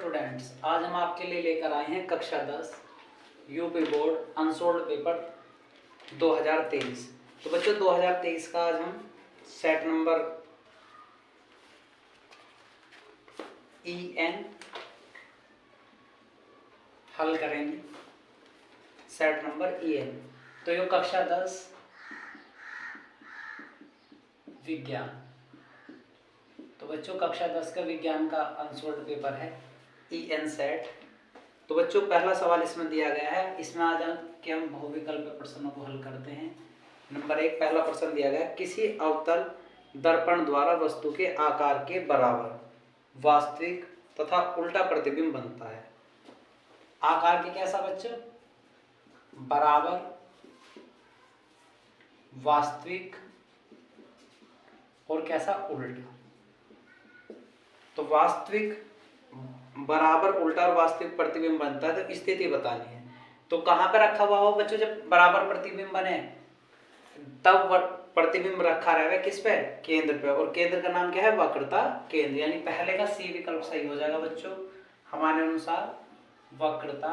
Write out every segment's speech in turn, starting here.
Students, आज हम आपके लिए लेकर आए हैं कक्षा 10 यूपी बोर्ड अनसोल्ड पेपर 2023। तो बच्चों 2023 का आज हम सेट नंबर EN हल करेंगे। Set number EN। तो ये कक्षा 10 विज्ञान। तो बच्चों कक्षा 10 का विज्ञान का अनसोल्ड पेपर है EN सेट। तो बच्चों पहला सवाल इसमें दिया गया है, इसमें आज हम बहुविकल्पीय प्रश्नों को हल करते हैं। नंबर 1 पहला प्रश्न दिया गया है, किसी अवतल दर्पण द्वारा वस्तु के आकार के बराबर वास्तविक तथा उल्टा प्रतिबिंब बनता है। आकार के कैसा बच्चों? बराबर, वास्तविक और कैसा? उल्टा। तो वास्तविक, बराबर, उल्टा और वास्तविक प्रतिबिंब बनता है। तो स्थिति बतानी है। तो कहाँ पे रखा हुआ हो बच्चों? जब बराबर प्रतिबिंब बने तब प्रतिबिंब रखा रहेगा किस पे? केंद्र पे। और केंद्र का नाम क्या है? वक्रता केंद्र। यानी पहले का सी विकल्प सही हो जाएगा बच्चों हमारे अनुसार, वक्रता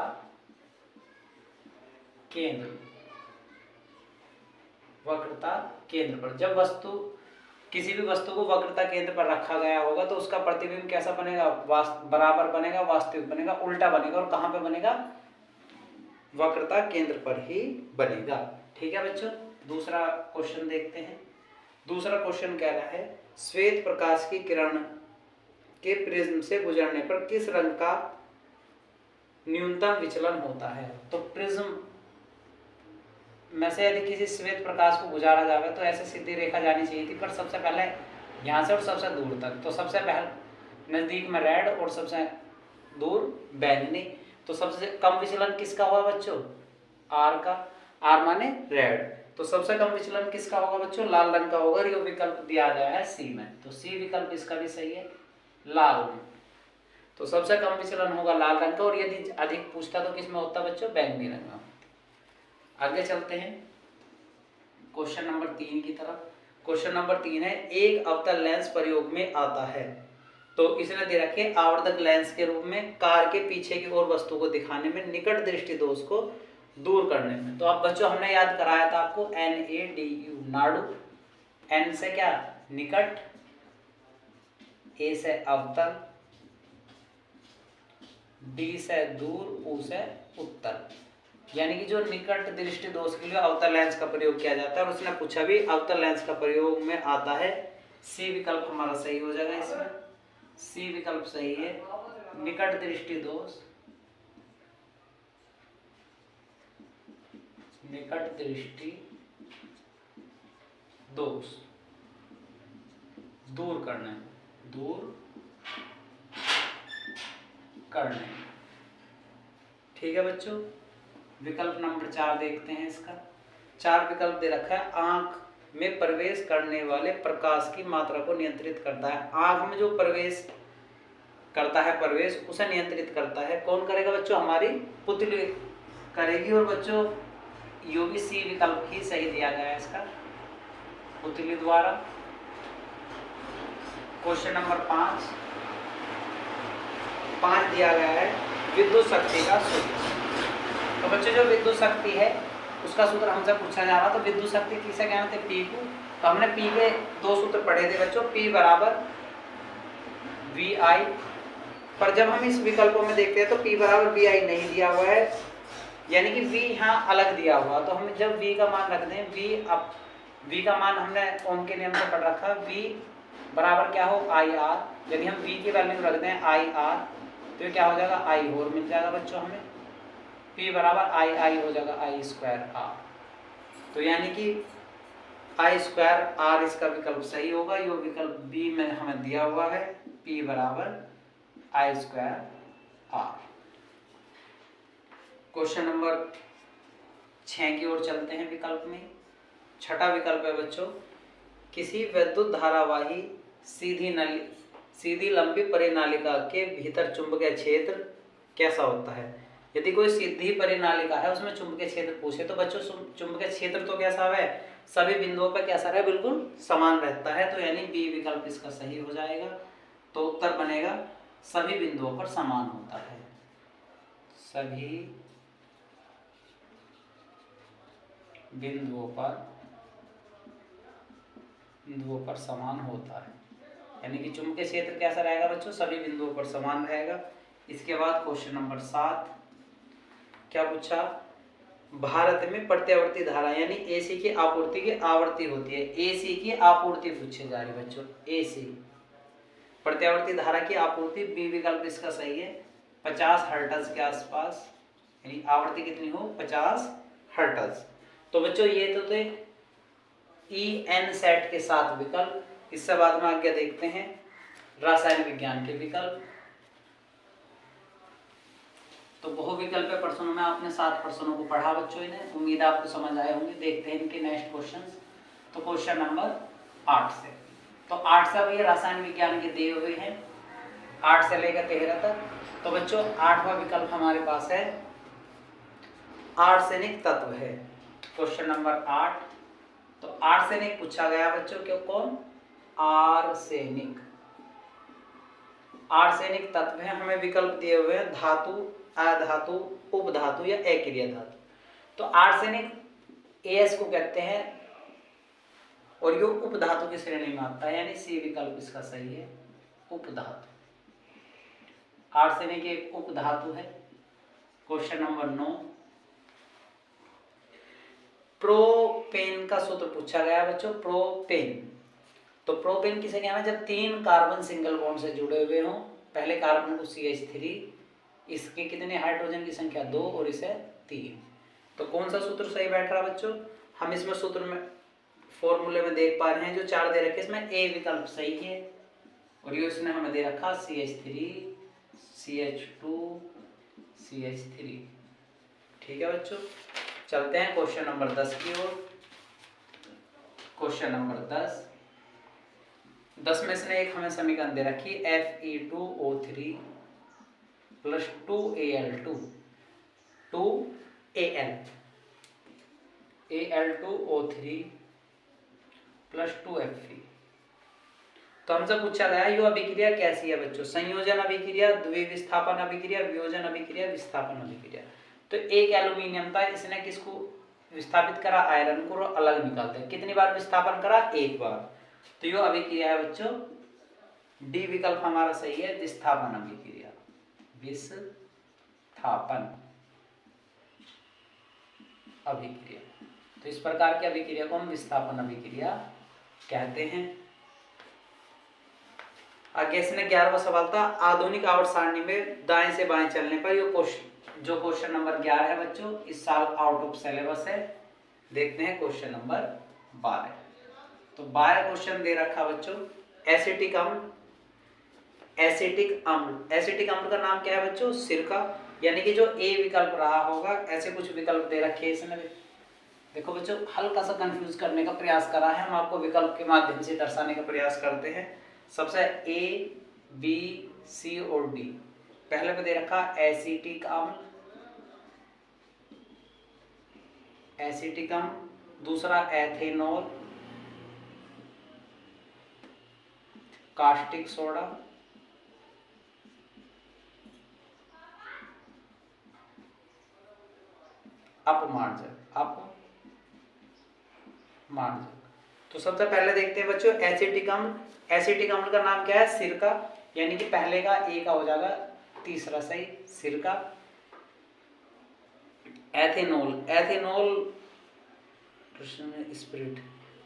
केंद्र। वक्रता केंद्र पर जब किसी भी वस्तु को वक्रता केंद्र पर रखा गया होगा तो उसका प्रतिबिंब कैसा बनेगा? बराबर बनेगा, वास्तविक बनेगा, उल्टा बनेगा। और कहां पे बनेगा? वक्रता केंद्र पर ही बनेगा। ठीक है बच्चों। दूसरा क्वेश्चन देखते हैं। दूसरा क्वेश्चन कह रहा है, श्वेत प्रकाश की किरण के प्रिज्म से गुजरने पर किस रंग का न्यूनतम विचलन होता है? तो प्रिज्म में से यदि किसी श्वेत प्रकाश को गुजारा जाए तो ऐसे सीधी रेखा जानी चाहिए थी, पर सबसे पहले यहाँ से और सबसे दूर तक। तो सबसे पहले नजदीक में रेड और सबसे दूर बैंगनी। तो सबसे कम विचलन किसका हुआ बच्चों? आर का। आर माने रेड। तो सबसे कम विचलन किसका होगा बच्चों? लाल रंग का होगा। ये विकल्प दिया गया है सी में। तो सी विकल्प इसका भी सही है, लाल में। तो सबसे कम विचलन होगा लाल रंग का। और यदि अधिक पूछता तो किसमें होता बच्चों? बैंगनी रंग में। आगे चलते हैं क्वेश्चन नंबर 3 की तरफ। क्वेश्चन नंबर 3 है, एक अवतल लेंस प्रयोग में आता है। तो इसने दे रखे आवर्धक लेंस के रूप में कार के पीछे की ओर वस्तु को दिखाने में, निकट दृष्टि दोष को दूर करने में। तो अब बच्चों हमने याद कराया था आपको NADU, नाड़ु। N से क्या? निकट, A से अवतल, D से दूर, U से उत्तर। यानी कि जो निकट दृष्टि दोष के लिए अवतल लेंस का प्रयोग किया जाता है। और उसने पूछा भी अवतल लेंस का प्रयोग में आता है। सी विकल्प हमारा सही हो जाएगा इसमें। सी विकल्प सही है, निकट दृष्टि दोष, निकट दृष्टि दोष दूर करने, दूर करने। ठीक है बच्चों। विकल्प नंबर 4 देखते हैं इसका। 4 विकल्प दे रखा है, आंख में प्रवेश करने वाले प्रकाश की मात्रा को नियंत्रित करता है। आंख में जो प्रवेश करता है, प्रवेश उसे नियंत्रित करता है। कौन करेगा बच्चों? हमारी पुतली करेगी। और बच्चों यो भी सी विकल्प ही सही दिया गया है इसका, पुतली द्वारा। क्वेश्चन नंबर 5 दिया गया है, विद्युत शक्ति का सूत्र। तो बच्चों जो विद्युत शक्ति है उसका सूत्र हमसे पूछा जा रहा। तो विद्युत शक्ति किसे कहते हैं? P को। तो हमने P के 2 सूत्र पढ़े थे बच्चों, P बराबर VI। पर जब हम इस विकल्पों में देखते हैं तो P बराबर VI नहीं दिया हुआ है, यानी कि V यहाँ अलग दिया हुआ। तो हम जब V का मान रख दें, V का मान हमने ओम के नियम से पढ़ रखा, V बराबर क्या हो? IR। यदि हम V की वैल्यू रख दें IR तो ये क्या हो जाएगा? I और मिल जाएगा बच्चों हमें। P बराबर I हो जाएगा I²R। तो यानी कि I²R इसका विकल्प सही होगा। ये विकल्प B में हमें दिया हुआ है, P बराबर I²R। क्वेश्चन नंबर 6 की ओर चलते हैं विकल्प में। छठा विकल्प है बच्चों, किसी विद्युत धारावाही सीधी लंबी परिनालिका के भीतर चुंबकीय क्षेत्र कैसा होता है? यदि कोई सीधी परिनालिका है उसमें चुंबकीय क्षेत्र पूछे तो बच्चों चुंबकीय क्षेत्र तो कैसा है? सभी बिंदुओं पर कैसा है? बिल्कुल समान रहता है। तो यानी बी विकल्प इसका सही हो जाएगा। तो उत्तर बनेगा सभी बिंदुओं पर समान होता है, सभी बिंदुओं पर समान होता है। यानी कि चुंबकीय क्षेत्र कैसा रहेगा बच्चों, सभी बिंदुओं पर समान रहेगा। इसके बाद क्वेश्चन नंबर 7 क्या पूछा, भारत में प्रत्यावर्ती धारा यानी एसी की आपूर्ति की आवृत्ति होती है। एसी की आपूर्ति पूछी जा रही है बच्चों, एसी प्रत्यावर्ती धारा की आपूर्ति, बी विकल्प इसका सही है, 50 हर्ट्ज के आसपास, यानी आवृत्ति कितनी हो, 50 हर्ट्ज। तो बच्चों ये तो थे EN सेट के 7 विकल्प। इससे बाद में आगे देखते हैं रासायन विज्ञान के विकल्प। तो बहुविकल्प प्रश्नों में आपने 7 प्रश्नों को पढ़ा बच्चों, इन्हें उम्मीद है आपको समझ आए होंगे। देखते हैं इनके नेक्स्ट क्वेश्चंस। तो क्वेश्चन नंबर 8 से, तो 8 से अब ये रासायन विज्ञान के दिए हुए हैं, 8 से लेकर 13 तक। तो बच्चों 8वां विकल्प हमारे पास है आर्सेनिक तत्व है, क्वेश्चन नंबर 8। तो आर्सेनिक पूछा गया बच्चों, क्यों, कौन, आर्सेनिक, आर्सेनिक तत्व है। हमें विकल्प दिए हुए हैं धातु, अधातु, उपधातु या अक्रिय धातु। तो आर्सेनिक एस को कहते हैं और ये उपधातु की श्रेणी में आता है, यानी सी विकल्प इसका सही है, उपधातु। आर्सेनिक एक उपधातु है। क्वेश्चन नंबर 9, प्रोपेन का सूत्र पूछा गया बच्चों, प्रोपेन। तो प्रोपेन किसे कहना है, जब 3 कार्बन सिंगल बॉन्ड से जुड़े हुए हों, पहले कार्बन को CH3, इसके कितने हाइड्रोजन की संख्या 2 और इसे 3। तो कौन सा सूत्र सही बैठ रहा है बच्चों, हम इसमें सूत्र में फॉर्मूले में देख पा रहे हैं जो 4 दे रखे, इसमें ए विकल्प सही है और ये इसने हमें दे रखा CH3, CH2, CH3। ठीक है बच्चों, चलते हैं क्वेश्चन नंबर 10 की ओर। क्वेश्चन नंबर 10 में से एक हमें समीकरण दे रखी Fe2O3 plus 2Al2, 2Al2O3 plus 2Fe। तो हमसे पूछा गया ये अभिक्रिया कैसी है बच्चों, संयोजन अभिक्रिया, द्विविस्थापन अभिक्रिया, वियोजन अभिक्रिया, विस्थापन अभिक्रिया। तो एक एल्यूमिनियम था, इसने किसको विस्थापित करा, आयरन को, और अलग निकालते हैं। कितनी बार विस्थापन करा, एक बार। तो ये अभिक्रिया है बच्चों, डी विकल्प हमारा सही है, विस्थापन अभिक्रिया, विस्थापन अभिक्रिया। तो इस प्रकार की अभिक्रिया को हम विस्थापन अभिक्रिया कहते हैं। आगे इसने 11वां सवाल था, आधुनिक आवर्त सारणी में दाएं से बाएं चलने पर, ये क्वेश्चन नंबर 11 है बच्चों, इस साल आउट ऑफ सिलेबस है। देखते हैं क्वेश्चन नंबर 12। तो 12 क्वेश्चन दे रखा बच्चों, एसिटिक अम्ल, एसिटिक अम्ल, एसिटिक अम्ल का नाम क्या है बच्चों, सिरका, यानी कि जो ए विकल्प रहा होगा। ऐसे कुछ विकल्प दे रखे हैं इसने, देखो बच्चों हल्का सा कंफ्यूज करने का प्रयास करा है, हम आपको विकल्प के माध्यम से दर्शाने का प्रयास करते हैं। सबसे A, B, C और D। पहले पे दे रखा एसिटिक अम्ल, एसिटिक अम्ल, दूसरा एथेनॉल, कास्टिक सोडा, अपमार्जक, अपमार्जक। तो सबसे पहले देखते हैं बच्चों एसिटिक अम्ल। एसिटिक अम्ल का नाम क्या है, सिरका, यानी कि पहले का ए का हो जाएगा तीसरा सही, सिरका। एथेनॉल, एथेनॉल स्पिरिट,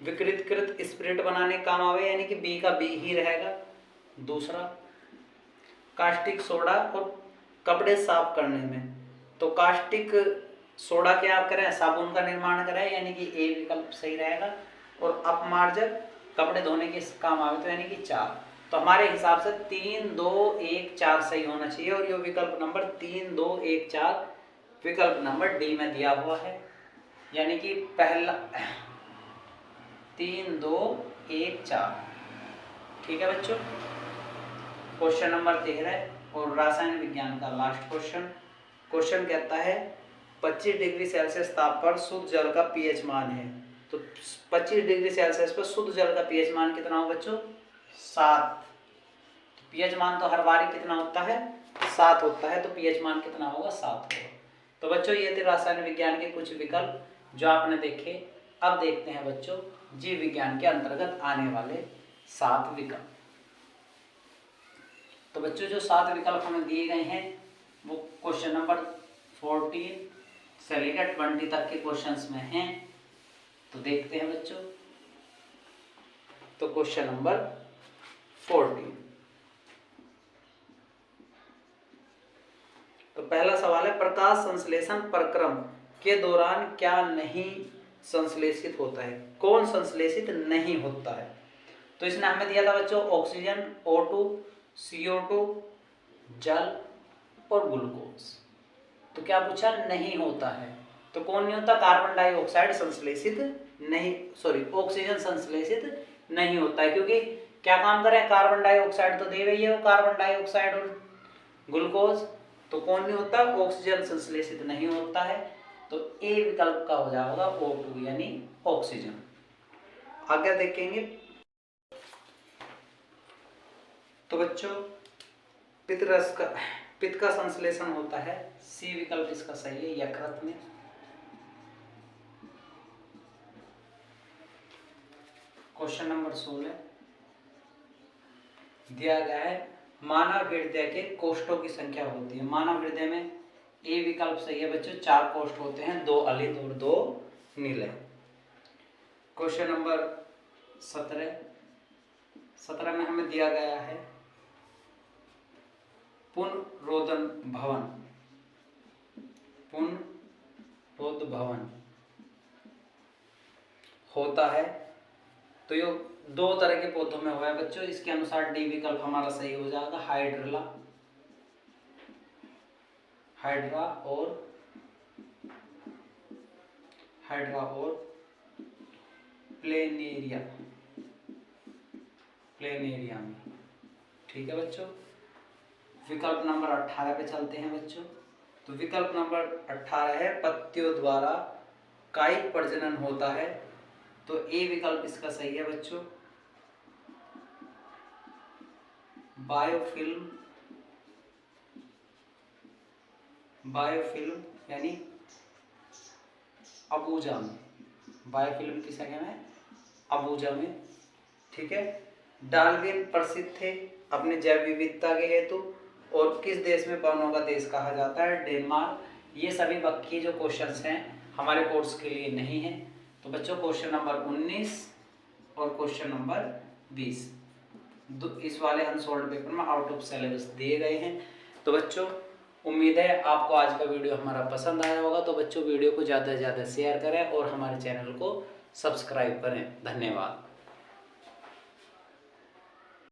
विकृतकृत स्पिरिट बनाने का काम आवे, यानी कि बी का बी ही रहेगा दूसरा। कास्टिक सोडा और कपड़े साफ करने में, तो कास्टिक सोडा क्या आप करें, साबुन का निर्माण करें, यानी कि ए विकल्प सही रहेगा। और अपमार्जक कपड़े धोने के काम आवे, तो यानी कि 4। तो हमारे हिसाब से 3, 2, 1, 4 सही होना चाहिए, और ये विकल्प नंबर 3, 2, 1, 4 विकल्प नंबर डी में दिया हुआ है, यानी कि पहला 3, 2, 1, 4। ठीक है बच्चों, क्वेश्चन नंबर 13 और रासायन विज्ञान का लास्ट क्वेश्चन। क्वेश्चन कहता है 25 डिग्री सेल्सियस ताप पर शुद्ध जल का पीएच मान है। तो 25 डिग्री सेल्सियस पर शुद्ध जल का पीएच मान कितना हो बच्चों, 7। पीएच मान तो हर बार कितना होता है, 7 होता है, तो पीएच मान कितना होगा, 7 होगा। तो बच्चों ये थे रसायन विज्ञान के कुछ विकल्प जो आपने देखे। अब देखते हैं बच्चों जीव विज्ञान के अंतर्गत आने वाले 7 विकल्प। तो बच्चों जो 7 विकल्प हमें दिए गए हैं वो क्वेश्चन नंबर 14 से लेकर 20 तक के क्वेश्चंस में हैं। तो देखते हैं बच्चों। तो क्वेश्चन नंबर 14, तो पहला सवाल है प्रकाश संश्लेषण प्रक्रम के दौरान क्या नहीं संश्लेषित होता है, कौन संश्लेषित नहीं होता है। तो इसने हमें दिया था बच्चों ऑक्सीजन, O2, CO2, जल और ग्लूकोज। तो क्या पूछा, नहीं होता है। तो कौन नहीं होता, कार्बन डाइऑक्साइड संश्लेषित नहीं, सॉरी ऑक्सीजन संश्लेषित नहीं होता है, क्योंकि क्या काम करें, कार्बन डाइऑक्साइड तो दे रही है वो, कार्बन डाइऑक्साइड और ग्लूकोज। तो कौन नहीं होता, ऑक्सीजन संश्लेषित नहीं होता है। तो ए विकल्प का हो जाएगा O2 यानी ऑक्सीजन। आगे देखेंगे। तो बच्चों पित्त का संश्लेषण होता है, सी विकल्प इसका सही है, यकृत में। क्वेश्चन नंबर 16 दिया गया है मानव हृदय के कोष्ठों की संख्या होती है। मानव हृदय में ए विकल्प सही है बच्चों, 4 कोष्ठ होते हैं, 2 अलिंद और 2 नीले। क्वेश्चन नंबर 17 में हमें दिया गया है पुनरोधन भवन होता है। तो ये 2 तरह के पौधों में हुआ है बच्चों, इसके अनुसार डी विकल्प हमारा सही हो जाएगा, हाइड्रा और प्लेनेरिया में। ठीक है बच्चों। विकल्प नंबर 18 पे चलते हैं बच्चों। तो विकल्प नंबर 18 है पत्तियों द्वारा कायिक प्रजनन होता है। तो ए विकल्प इसका सही है बच्चों, बायोफिल्म यानी अबूजा में, बायोफिल्म किस जगह में, अबूजा में। ठीक है। डार्विन प्रसिद्ध थे अपने जैव विविधता के हेतु, और किस देश में वनों का देश कहा जाता है, डेनमार्क। ये सभी बाकी जो क्वेश्चंस हैं हमारे कोर्स के लिए नहीं है। तो बच्चों क्वेश्चन नंबर 19 और क्वेश्चन नंबर 20 इस वाले अनसॉल्व्ड पेपर में आउट ऑफ सिलेबस दिए गए हैं। तो बच्चों उम्मीद है आपको आज का वीडियो हमारा पसंद आया होगा। तो बच्चों वीडियो को ज़्यादा से ज़्यादा शेयर करें और हमारे चैनल को सब्सक्राइब करें। धन्यवाद।